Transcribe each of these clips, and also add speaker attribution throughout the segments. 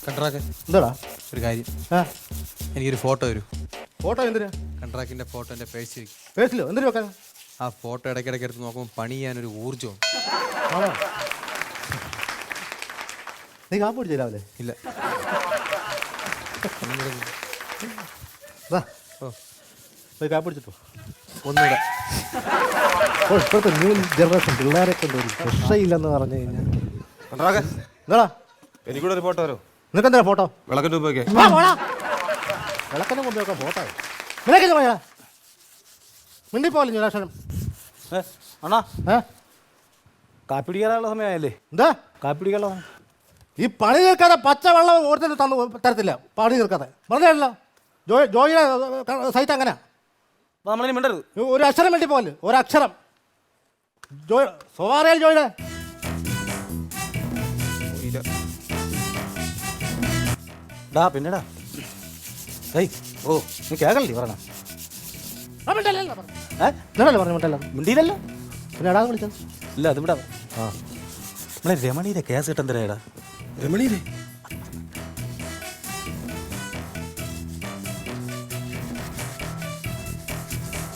Speaker 1: Contract
Speaker 2: എന്താടാ
Speaker 1: ഒരു കാര്യം, എനിക്കൊരു ഫോട്ടോ തരൂ.
Speaker 2: ഫോട്ടോ എന്തിനാ?
Speaker 1: കൺട്രാക്റ്റിന്റെ ഫോട്ടോ എൻ്റെ പേഴ്സിൽ.
Speaker 2: പേഴ്സിലോ? എന്തിനു വെക്കാൻ?
Speaker 1: ആ ഫോട്ടോ ഇടയ്ക്കിടയ്ക്ക് എടുത്ത് നോക്കുമ്പോൾ പണി ചെയ്യാനൊരു ഊർജ്ജം.
Speaker 2: ആണോ? നീ കാപ്പ് പിടിച്ച രാവിലെ?
Speaker 1: ഇല്ല.
Speaker 2: ഓ പോയി കാപ്പ് പിടിച്ചിട്ടോ.
Speaker 1: ഒന്നുകൂടെ.
Speaker 2: ഇപ്പോഴത്തെ ന്യൂ ജനറേഷൻ പിള്ളേരെ കൊണ്ട് ഒരു രക്ഷയില്ലെന്ന് പറഞ്ഞു കഴിഞ്ഞാൽ. എന്താടാ
Speaker 3: എനിക്കൂടെ ഒരു ഫോട്ടോ തരോ?
Speaker 2: നിനക്ക് എന്താ ഫോട്ടോ?
Speaker 3: വിളക്കിന്റെ മുമ്പൊക്കെ
Speaker 2: വിളക്കന്നെ മുമ്പ് വെക്കാൻ ഫോട്ടോ നിനക്ക് പോയാ മിണ്ടിപ്പോലും ജനാക്ഷരം.
Speaker 4: അണ്ണാ കാപ്പി പിടിക്കാനുള്ള സമയമായല്ലേ?
Speaker 2: എന്താ
Speaker 4: കാപ്പി പിടിക്കാനുള്ള
Speaker 2: ഈ പണി തീർക്കാതെ പച്ചവെള്ളം ഓർത്തിട്ട് തരത്തില്ല. പണി തീർക്കാതെ പറഞ്ഞല്ലോ. ജോയിയുടെ സൈറ്റ് അങ്ങനെ
Speaker 4: നമ്മളിനി മിണ്ടരുത്.
Speaker 2: ഒരു അക്ഷരം വേണ്ടി പോലെ ഒരക്ഷരം. ജോയ് സ്വകാര്യ ജോയിയുടെ
Speaker 4: ഡാ പിന്നെടാ ഏയ് ഓ നീ കേൾക്കല്ലേ പറഞ്ഞ
Speaker 2: പറഞ്ഞു മിട്ടല്ലോ.
Speaker 4: മിണ്ടിയില്ലല്ലോ.
Speaker 2: പിന്നെ എടാ വിളിച്ചത്
Speaker 4: ഇല്ല അത് വിടാ. ആ നമ്മളെ രമണിയുടെ കേസ് കിട്ടാൻ തരാടാ.
Speaker 3: രമണിയിലെ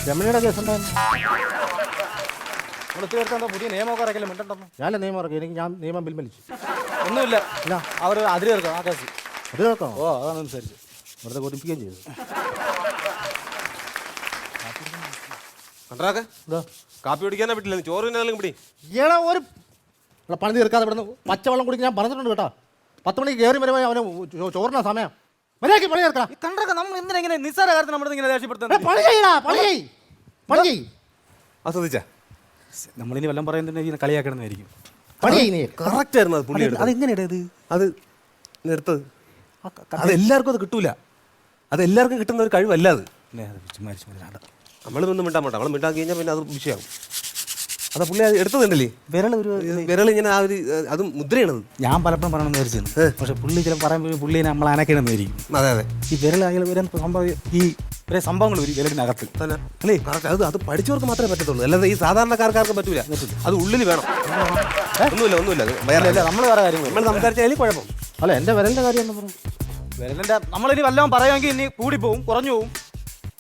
Speaker 2: രമണിയുടെ കേസ് ഉണ്ടായിരുന്നു.
Speaker 4: നമ്മൾ തീർത്താ പുതിയ നിയമമൊക്കെ ഇറക്കല്ലേ മിണ്ടണ്ടെന്ന്.
Speaker 2: ഞാനല്ല നിയമം ഇറക്കി. എനിക്ക് ഞാൻ നിയമം പിൻവലിച്ചു.
Speaker 4: ഒന്നുമില്ല.
Speaker 2: ഇല്ല
Speaker 4: അവർ അതിര് തീർക്കാം ആ കേസ്.
Speaker 2: അത് കേൾക്കണോ?
Speaker 4: ഓ അതാണ് അനുസരിച്ച്
Speaker 2: വെറുതെ കൊതിപ്പിക്കുകയും ചെയ്തു.
Speaker 3: കൺട്രാക്ട്
Speaker 2: എന്താ
Speaker 3: കാപ്പി കുടിക്കാനേ പറ്റില്ല, ചോറ് തിന്നാലും പിടി.
Speaker 2: ഈടെ ഒരു പണി തീർക്കാതെ ഇവിടെ നിന്ന് പച്ചവെള്ളം കുടിക്കാൻ ഞാൻ പറഞ്ഞിട്ടുണ്ട് കേട്ടോ. 10 മണിക്ക് കയറി വരുമ്പോൾ അവന് ചോറിന സമയം. മര്യാദയ്ക്ക് പണി തീർക്കാം.
Speaker 4: കണ്ടൊക്കെ നമ്മൾ എന്തിനാ ഇങ്ങനെ നിസ്സാര കാര്യത്തിൽ നമ്മൾ ഇങ്ങനെ ദേഷ്യപ്പെടുത്തുന്നത്?
Speaker 2: പണി ചെയ്യടാ, പണി ചെയ്യ്, പണി ചെയ്യ്.
Speaker 3: ആ ശ്രദ്ധിച്ചാ
Speaker 4: നമ്മളിനി വല്ലതും പറയുന്നുണ്ടെങ്കിൽ കളിയാക്കണമെന്നായിരിക്കും.
Speaker 2: പണി ചെയ്യ് നീ.
Speaker 3: കറക്റ്റ് ആയിരുന്നു അത് പുള്ളി എടുത്തത്.
Speaker 4: അതെങ്ങനെയാ ഇത്?
Speaker 3: അത് എടുത്തത് അത് എല്ലാവർക്കും അത് കിട്ടൂല. അത് എല്ലാവർക്കും കിട്ടുന്ന ഒരു കഴിവല്ല അത്. നമ്മളിതൊന്നും മിണ്ടാൻ വേണ്ട. നമ്മൾ മിണ്ടാൻ കഴിഞ്ഞാൽ പിന്നെ അത് വിഷയമാകും. അതാ പുള്ളി അത് എടുത്തതുണ്ടല്ലേ വിരൽ ഇങ്ങനെ ആ ഒരു അത് മുദ്രയാണത്.
Speaker 4: ഞാൻ പലപ്പോഴും പറയണമെന്ന് വിചാരിച്ചു. പക്ഷെ പുള്ളി ചില പറയുമ്പോൾ പുള്ളിനെ നമ്മൾ അനക്കണമെന്നായിരിക്കും.
Speaker 3: അതെ അതെ
Speaker 4: ഈ വിരൽ അയാൾ വരാൻ സംഭവം ഈ ഒരേ സംഭവങ്ങൾ വരും വിരലിനകത്ത്
Speaker 3: തന്നെ അല്ലേ? കറക്റ്റ്. അത് പഠിച്ചവർക്ക് മാത്രമേ പറ്റത്തുള്ളൂ. അല്ലാതെ ഈ സാധാരണക്കാർക്കാർക്ക് പറ്റൂല. അത് ഉള്ളിൽ വേണം. ഒന്നുമില്ല
Speaker 4: നമ്മൾ വേറെ കാര്യങ്ങൾ
Speaker 3: നമ്മൾ സംസാരിച്ചാൽ കുഴപ്പം.
Speaker 2: അല്ല എൻ്റെ വിരലിൻ്റെ കാര്യം എന്ന് പറഞ്ഞു.
Speaker 4: വിരലിന്റെ നമ്മളിനി വല്ലതും പറയുമെങ്കിൽ ഇനി കൂടിപ്പോവും കുറഞ്ഞു പോവും.